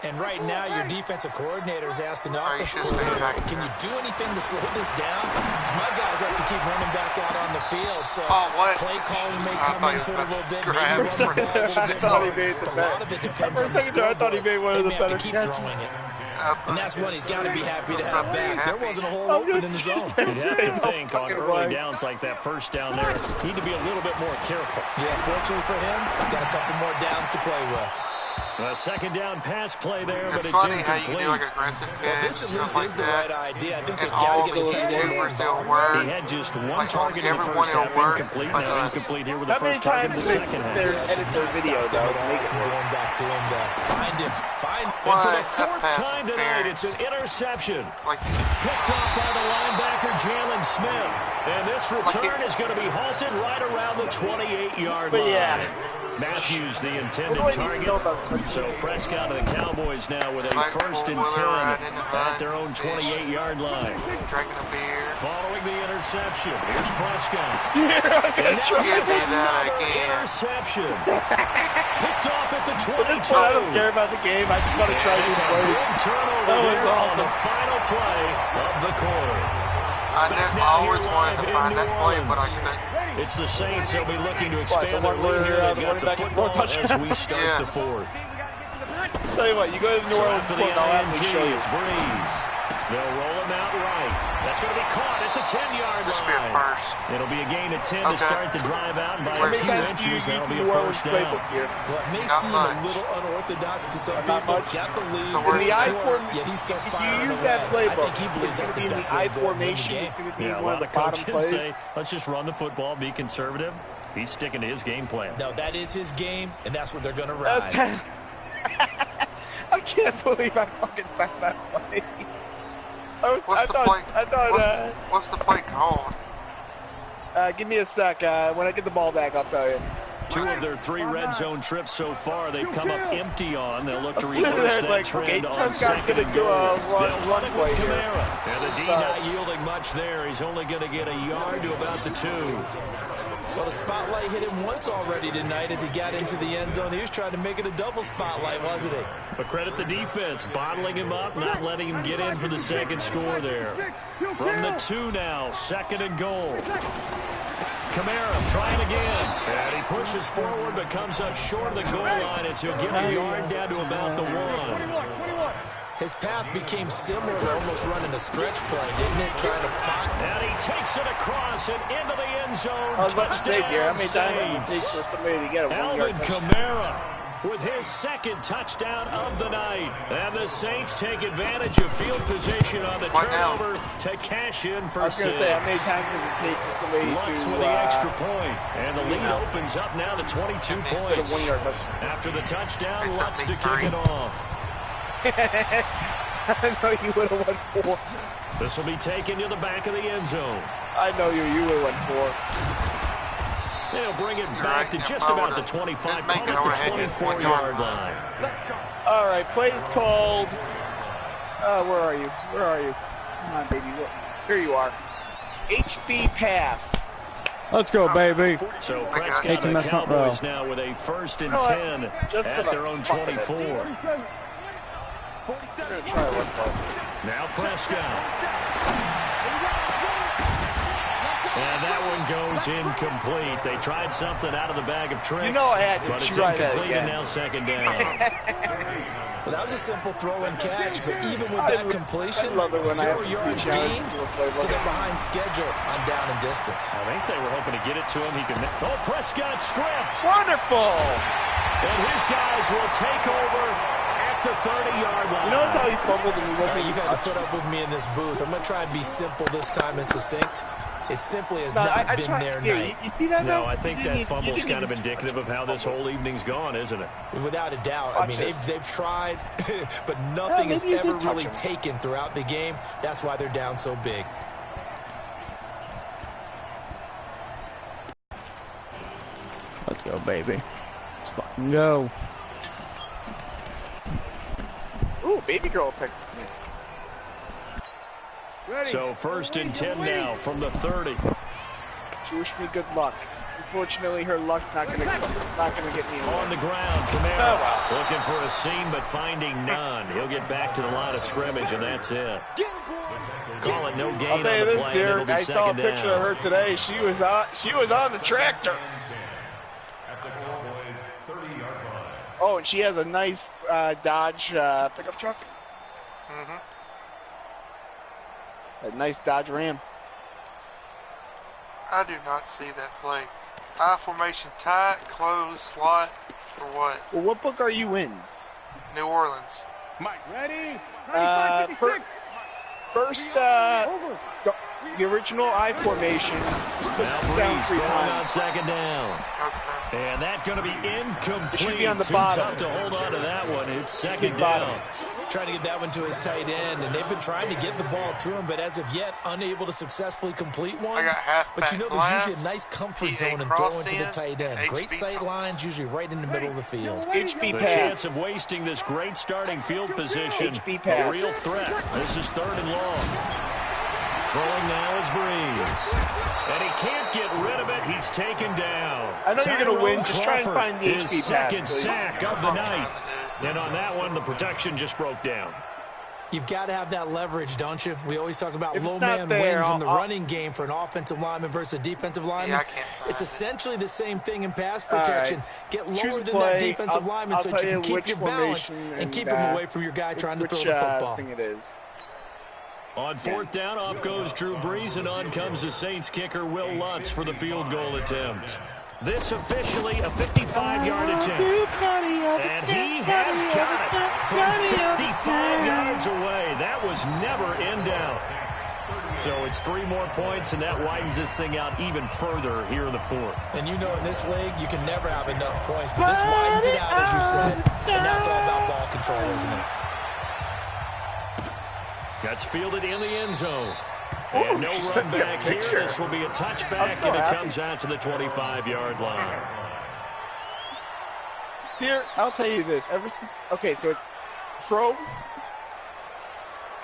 Speaker 5: And right now, your defensive coordinator is asking the offensive coordinator, can you do anything to slow this down? Because my guys have to keep running back out on the field, so play calling may come into it a little bit, maybe run the ball a little bit more. A lot of it depends on the scoreboard. They may have to keep throwing it. And that's one he's got to be happy to have back. There wasn't a hole open in the zone.
Speaker 2: You'd have to think on early downs like that 1st down there, need to be a little bit more careful.
Speaker 5: Yeah, fortunately for him, got a couple more downs to play with.
Speaker 2: A 2nd down pass play there, but it's
Speaker 1: funny
Speaker 2: incomplete.
Speaker 1: how you can do like aggressive pitch,
Speaker 5: well, this at least
Speaker 1: like
Speaker 5: is the right idea. I think they've
Speaker 1: all
Speaker 5: got to get the team more
Speaker 1: involved.
Speaker 2: He had just 1 target in the 1st half, incomplete. Now incomplete here with the 1st target in the 2nd half.
Speaker 4: Edit their video, though, to make it work.
Speaker 5: Going back to him to find him.
Speaker 2: And for the 4th time tonight, it's an interception. Picked off by the linebacker, Jalen Smith. And this return is going to be halted right around the 28-yard line.
Speaker 4: Yeah.
Speaker 2: Matthews, the intended target. So Prescott and the Cowboys now with a 1st and 10 at their own 28-yard line.
Speaker 1: Drinking a beer.
Speaker 2: Following the interception, here's Prescott.
Speaker 1: And now here's another
Speaker 2: interception. Picked off at the 22.
Speaker 4: I don't care about the game. I just want to try these plays.
Speaker 2: Turnover there on the final play of the quarter.
Speaker 1: I always wanted to find that play, but I couldn't.
Speaker 2: It's the Saints. They'll be looking to expand their lead here. They've got the football as we start the 4th.
Speaker 4: Tell you what, you go to the New Orleans
Speaker 2: for the
Speaker 4: I'll have to show you.
Speaker 2: It's Breeze. They'll roll him out right. That's going to be caught at the 10-yard line.
Speaker 1: Be a first.
Speaker 2: It'll be a gain of 10 to start the drive out. By a few inches, that'll be a 1st down.
Speaker 5: Well, it may seem a little unorthodox to some people. Got the lead.
Speaker 1: So in
Speaker 4: the I formation,
Speaker 5: yet he's still
Speaker 4: if
Speaker 5: firing
Speaker 4: you use that playbook,
Speaker 5: I think he believes that's the best
Speaker 4: I
Speaker 5: way to go win the
Speaker 4: formation,
Speaker 5: game.
Speaker 4: it's going to be
Speaker 2: Yeah, a
Speaker 4: one
Speaker 2: lot
Speaker 4: of
Speaker 2: of
Speaker 4: the bottom
Speaker 2: coaches
Speaker 4: plays.
Speaker 2: say, let's just run the football, be conservative. He's sticking to his game plan.
Speaker 5: No, that is his game, and that's what they're going to ride.
Speaker 4: I can't believe I fucking found that play.
Speaker 1: What's the play called?
Speaker 4: Give me a sec. When I get the ball back, I'll tell you.
Speaker 2: 2 of their 3 red zone trips so far, they've come up empty on. They'll look to reverse that trend on 2nd and goal. They'll run it with Kamara. And the D not yielding much there. He's only going to get a yard to about the 2.
Speaker 5: Well, the spotlight hit him once already tonight as he got into the end zone. He was trying to make it a double spotlight, wasn't he?
Speaker 2: But credit the defense, bottling him up, not letting him get in for the 2nd score there. From the 2 now, 2nd and goal. Kamara trying again. And he pushes forward but comes up short of the goal line as he'll get a yard down to about the 1.
Speaker 5: His path became similar to almost running a stretch play, didn't it? Trying to find.
Speaker 2: And he takes it across and into the end zone.
Speaker 4: I was about to say, Gary, how many times does it take for somebody to get a 1-yard touchdown?
Speaker 2: Kamara with his second touchdown of the night. And the Saints take advantage of field position on the turnover to cash in for 6.
Speaker 4: I was going to say, how many times does it take for somebody
Speaker 2: Lux
Speaker 4: to...
Speaker 2: with the extra point. And the lead opens up now to 22 points. After the touchdown, Lux to kick it off.
Speaker 4: I know you would have won 4.
Speaker 2: This will be taken to the back of the end zone.
Speaker 4: I know you would have won 4.
Speaker 2: They'll bring it back to just about the 25, call it the 24-yard line.
Speaker 4: All right, play is called. Where are you? Where are you? Come on, baby. Here you are. HB pass.
Speaker 3: Let's go, baby.
Speaker 2: So Prescott and the Cowboys now with a 1st and 10 at their own 24. Now Prescott. And that one goes incomplete. They tried something out of the bag of tricks, but it's incomplete and now 2nd down.
Speaker 5: Well, that was a simple throw and catch, but even with that completion, 0 yards gained, so they're behind schedule on down and distance.
Speaker 2: I think they were hoping to get it to him. He can. Oh, Prescott stripped.
Speaker 4: Wonderful.
Speaker 2: And his guys will take over at the 30-yard line.
Speaker 4: You notice how he fumbled and he wasn't.
Speaker 5: You've got to put up with me in this booth. I'm going to try and be simple this time and succinct. It simply has not been their night.
Speaker 4: You see that?
Speaker 2: No, I think that fumble's kind of indicative of how this whole evening's gone, isn't it?
Speaker 5: Without a doubt. I mean, they've tried, but nothing has ever really taken throughout the game. That's why they're down so big.
Speaker 3: Let's go, baby. Let's fucking go.
Speaker 4: Ooh, baby girl texted me. Ready.
Speaker 2: So 1st and 10 now from the 30.
Speaker 4: She wished me good luck. Unfortunately, her luck's not gonna get me
Speaker 2: on the ground. Kamara looking for a seam, but finding none. He'll get back to the line of scrimmage, and that's it. Call it no gain on the play.
Speaker 4: Derek, I saw a picture of her today. She was on the tractor. Oh, and she has a nice Dodge pickup truck.
Speaker 1: Mm-hmm.
Speaker 4: A nice Dodge Ram.
Speaker 1: I do not see that play. I formation tight, close, slot, or what?
Speaker 4: Well, what book are you in?
Speaker 1: New Orleans.
Speaker 6: Mike, ready?
Speaker 4: First, the original I formation.
Speaker 2: Now Breeze throwing on 2nd down.
Speaker 1: Okay.
Speaker 2: And that's going to be incomplete.
Speaker 4: It should be on the
Speaker 2: Too
Speaker 4: bottom.
Speaker 2: tough to hold on to that one. It's 2nd down.
Speaker 5: Trying to get that one to his tight end, and they've been trying to get the ball to him, but as of yet, unable to successfully complete one.
Speaker 1: I got halfback
Speaker 5: but you know, there's usually a nice comfort zone in throwing to the tight end.
Speaker 1: HB
Speaker 5: Great sight lines, usually right in the middle of the field.
Speaker 4: HB
Speaker 2: The
Speaker 4: pass.
Speaker 2: chance of wasting this great starting field position,
Speaker 4: HB
Speaker 2: a
Speaker 4: pass.
Speaker 2: real threat. This is 3rd and long. Throwing now is Breeze. And he can't get rid of it. He's taken down.
Speaker 4: I know you're going to win. Just try and find the
Speaker 2: his
Speaker 4: HB
Speaker 2: second
Speaker 4: pass, please.
Speaker 2: sack of the night. And on that one, the protection just broke down.
Speaker 5: You've got to have that leverage, don't you? We always talk about low man
Speaker 4: there,
Speaker 5: wins in the running game for an offensive lineman versus a defensive lineman.
Speaker 1: Yeah, I can't find
Speaker 5: it's essentially the same thing in pass
Speaker 4: All
Speaker 5: protection.
Speaker 4: right.
Speaker 5: Get
Speaker 4: Choose
Speaker 5: lower than
Speaker 4: play.
Speaker 5: that defensive lineman so that you can keep your balance and keep him away from your guy trying to throw the football.
Speaker 4: Thing it is.
Speaker 2: On 4th down, off goes Drew Brees, and on comes the Saints kicker, Will Lutz, for the field goal attempt. This officially a 55-yard attempt. And he has got it from 55 yards away. That was never in doubt. So it's 3 more points, and that widens this thing out even further here in the 4th.
Speaker 5: And you know in this league, you can never have enough points, but this widens it out, as you said. And now it's all about ball control, isn't it?
Speaker 2: That's fielded in the end zone. And no run back here. This will be a touchback, and it comes out to the 25-yard line.
Speaker 4: Here, I'll tell you this. Ever since, okay, so it's pro,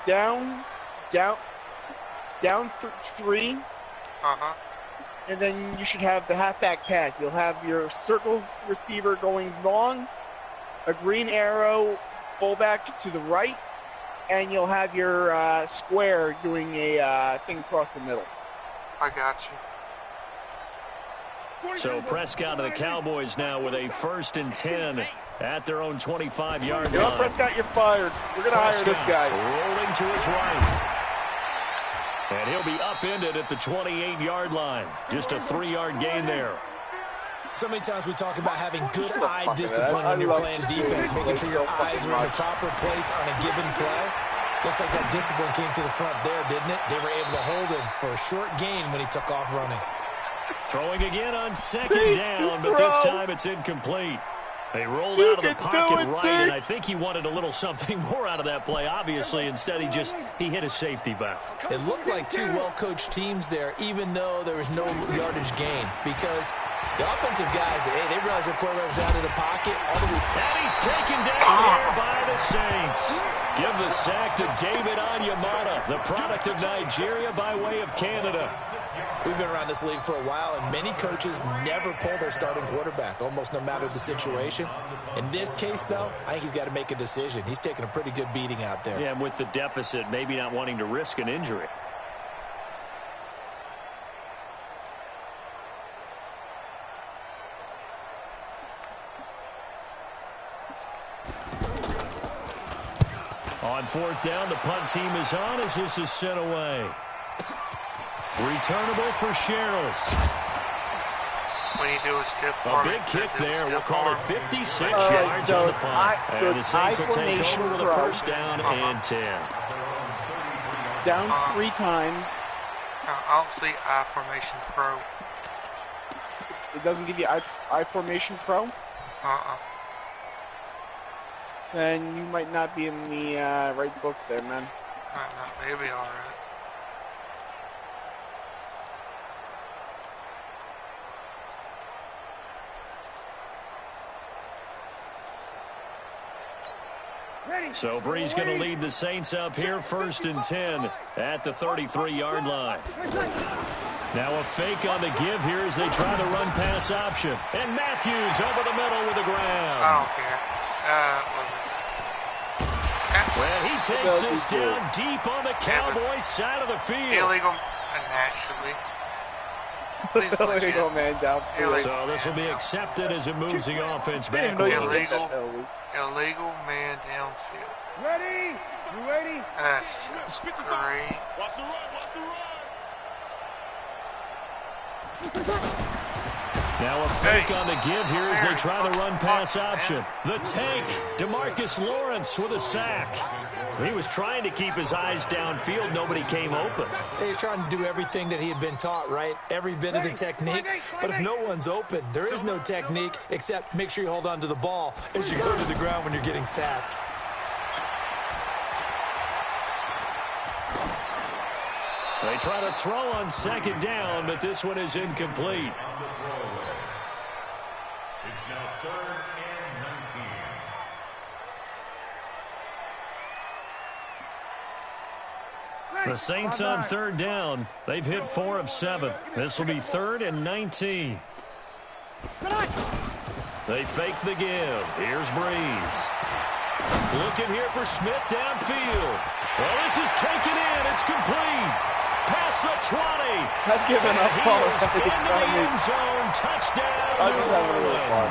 Speaker 4: down 3, and then you should have the halfback pass. You'll have your circle receiver going long, a green arrow fullback to the right, and you'll have your square doing a thing across the middle.
Speaker 1: I got you.
Speaker 2: So Prescott of the Cowboys now with a 1st and 10 at their own 25-yard line.
Speaker 4: You know, Prescott, you're fired. We're going to hire this guy.
Speaker 2: Rolling to his right. And he'll be upended at the 28-yard line. Just a 3-yard gain there.
Speaker 5: So many times we talk about having good eye discipline when you're playing defense, making sure your eyes are in the proper place on a given play. Looks like that discipline came to the front there, didn't it? They were able to hold him for a short gain when he took off running.
Speaker 2: Throwing again on second down, but this time it's incomplete. They rolled out of the pocket right, and I think he wanted a little something more out of that play, obviously. Instead, he hit a safety valve.
Speaker 5: It looked like two well-coached teams there, even though there was no yardage gain, because the offensive guys, hey, they realized their quarterback was out of the pocket.
Speaker 2: And he's taken down here by the Saints. Give the sack to David Onyemata, the product of Nigeria by way of Canada.
Speaker 5: We've been around this league for a while, and many coaches never pull their starting quarterback, almost no matter the situation. In this case, though, I think he's got to make a decision. He's taking a pretty good beating out there.
Speaker 2: Yeah, and with the deficit, maybe not wanting to risk an injury. On fourth down, the punt team is on as this is sent away. Returnable for Sherrills.
Speaker 1: When you do a stiff
Speaker 2: A
Speaker 1: arm,
Speaker 2: big kick there. We'll call it 56 yards on the punt. And the Saints will take over with a first down and 10.
Speaker 4: Down 3 times.
Speaker 1: I don't see I formation pro.
Speaker 4: It doesn't give you I formation pro? Then you might not be in the right book there, man.
Speaker 1: Maybe alright.
Speaker 2: So Bree's going to lead the Saints up here, 1st and 10 at the 33-yard line. Now a fake on the give here as they try the run-pass option. And Matthews over the middle with the ground.
Speaker 1: I don't care.
Speaker 2: Well, he takes this down deep on the Cowboys side of the field.
Speaker 1: Illegal, naturally.
Speaker 4: Illegal man downfield.
Speaker 2: So this will be accepted as it moves the offense back.
Speaker 1: Illegal man downfield.
Speaker 6: Ready? You ready?
Speaker 1: That's just great.
Speaker 6: Watch the run.
Speaker 2: Now a fake on the give here as they try the run-pass option. The tank, DeMarcus Lawrence with a sack. He was trying to keep his eyes downfield. Nobody came open.
Speaker 5: He's trying to do everything that he had been taught, right? Every bit of the technique. But if no one's open, there is no technique except make sure you hold on to the ball as you go to the ground when you're getting sacked.
Speaker 2: They try to throw on second down, but this one is incomplete.
Speaker 7: It's now 3rd and 19.
Speaker 2: The Saints on 3rd down. They've hit 4 of 7. This will be 3rd and 19. They fake the give. Here's Breeze. Looking here for Smith downfield. Well, this is taken in. It's complete. Past the 20.
Speaker 4: I've given up all
Speaker 2: into the end zone. Touchdown.
Speaker 4: I'm just having a little fun.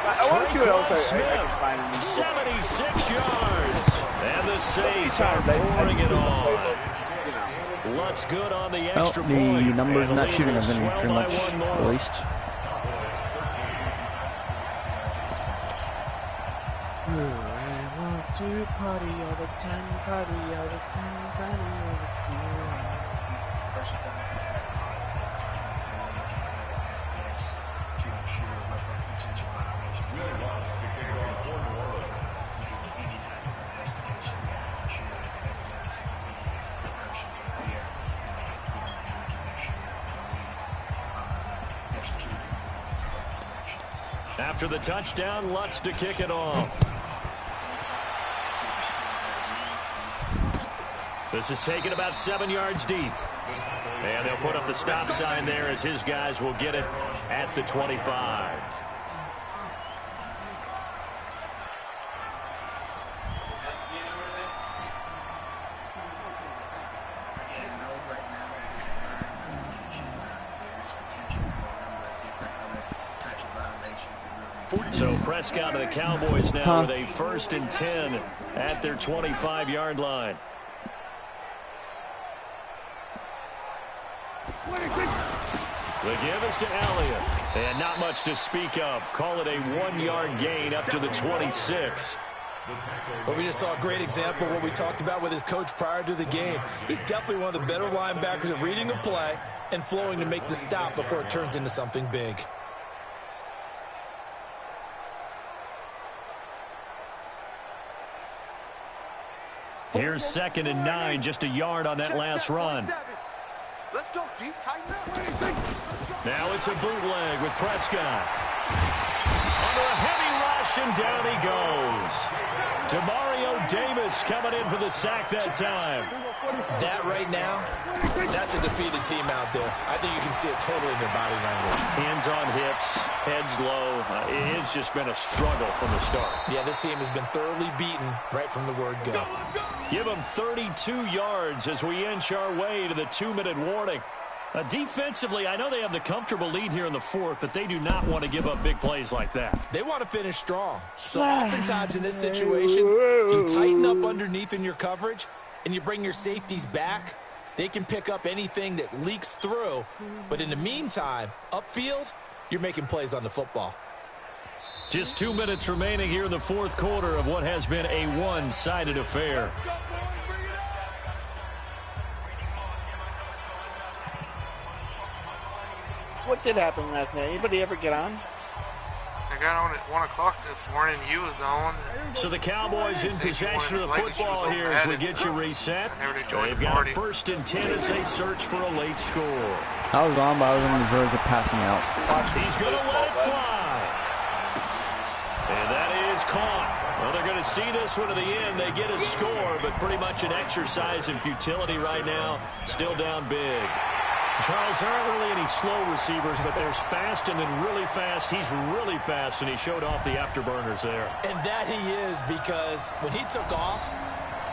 Speaker 4: I want to see what else I can find.
Speaker 2: 76 yards. And the Saints are pouring it on. Lutz good on the extra point.
Speaker 3: The numbers not shooting have been pretty much released.
Speaker 4: I want to party all the time, party all the time, party all the time.
Speaker 2: After the touchdown, Lutz to kick it off. This is taken about 7 yards deep. And they'll put up the stop sign there as his guys will get it at the 25. So Prescott to the Cowboys now with a 1st and 10 at their 25-yard line. The give is to Elliott. And not much to speak of. Call it a 1-yard gain up to the 26.
Speaker 5: Well, we just saw a great example of what we talked about with his coach prior to the game. He's definitely one of the better linebackers at reading a play and flowing to make the stop before it turns into something big.
Speaker 2: Here's 2nd and 9, just a yard on that last run.
Speaker 6: Let's go deep, tighten up.
Speaker 2: Now it's a bootleg with Prescott. Under a heavy rush, and down he goes. Demario Davis coming in for the sack that time.
Speaker 5: That right now, that's a defeated team out there. I think you can see it totally in their body language.
Speaker 2: Hands on hips, heads low. It's just been a struggle from the start.
Speaker 5: Yeah, this team has been thoroughly beaten right from the word go.
Speaker 2: Give them 32 yards as we inch our way to the 2-minute warning. Defensively, I know they have the comfortable lead here in the 4th, but they do not want to give up big plays like that.
Speaker 5: They want to finish strong. So oftentimes in this situation, you tighten up underneath in your coverage, and you bring your safeties back. They can pick up anything that leaks through. But in the meantime, upfield, you're making plays on the football.
Speaker 2: Just 2 minutes remaining here in the 4th quarter of what has been a one-sided affair.
Speaker 4: What did happen last night? Anybody ever get on?
Speaker 1: I got on at 1 o'clock this morning. You was on.
Speaker 2: So the Cowboys in possession of the football here as we get you reset. They've got 1st and 10 as they search for a late score.
Speaker 3: I was on, but I was on the verge of passing out.
Speaker 2: He's going to let it fly. And that is caught. Well, they're going to see this one to the end. They get a score, but pretty much an exercise in futility right now. Still down big. Charles, there aren't really any slow receivers, but there's fast and then really fast. He's really fast, and he showed off the afterburners there.
Speaker 5: And that he is, because when he took off,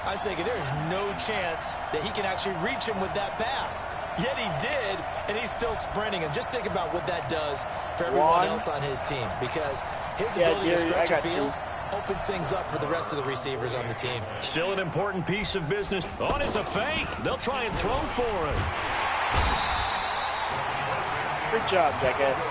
Speaker 5: I was thinking there's no chance that he can actually reach him with that pass. Yet he did, and he's still sprinting. And just think about what that does for everyone else on his team, because his ability to stretch a field opens things up for the rest of the receivers on the team.
Speaker 2: Still an important piece of business. Oh, it's a fake. They'll try and throw for it.
Speaker 4: Good job, Jackass.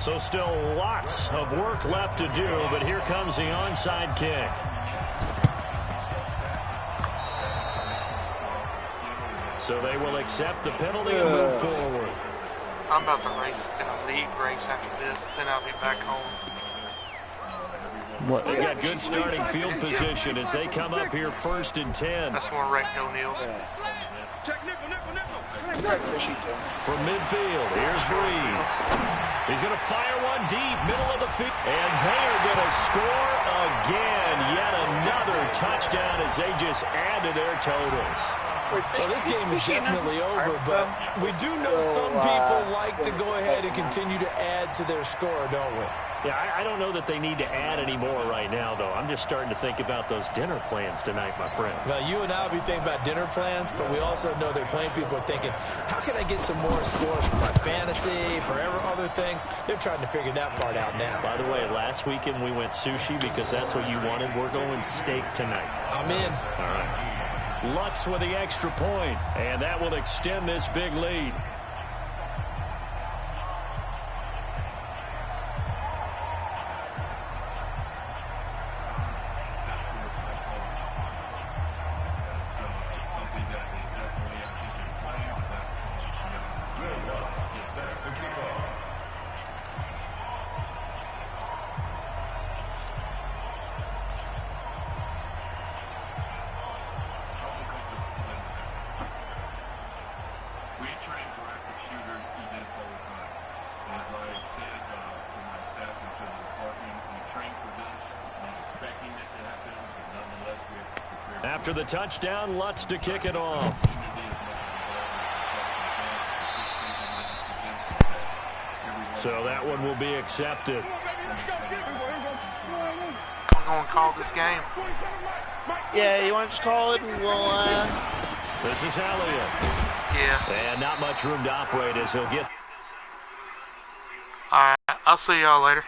Speaker 2: So still lots of work left to do, but here comes the onside kick. So they will accept the penalty and move forward.
Speaker 1: I'm about to race in a league race after this, then I'll be back home.
Speaker 3: What?
Speaker 2: They got good starting field position as they come up here 1st and 10.
Speaker 1: That's more right, O'Neal.
Speaker 2: From midfield, here's Breeze. He's going to fire one deep, middle of the field. And they are going to score again. Yet another touchdown as they just add to their totals.
Speaker 5: Well, this game is definitely over, but we do know some people like to go ahead and continue to add to their score, don't we?
Speaker 2: Yeah, I don't know that they need to add any more right now, though. I'm just starting to think about those dinner plans tonight, my friend.
Speaker 5: Well, you and I will be thinking about dinner plans, but we also know they're playing people are thinking, how can I get some more scores for my fantasy, for other things? They're trying to figure that part out now.
Speaker 2: By the way, last weekend we went sushi because that's what you wanted. We're going steak tonight.
Speaker 5: I'm in.
Speaker 2: All right. Lutz with the extra point, and that will extend this big lead. After the touchdown, Lutz to kick it off. So that one will be accepted.
Speaker 1: I'm going to call this game.
Speaker 4: Yeah, you want to just call it and we'll...
Speaker 2: This is Elliott.
Speaker 1: Yeah.
Speaker 2: And not much room to operate as he'll get.
Speaker 1: Alright, I'll see y'all later.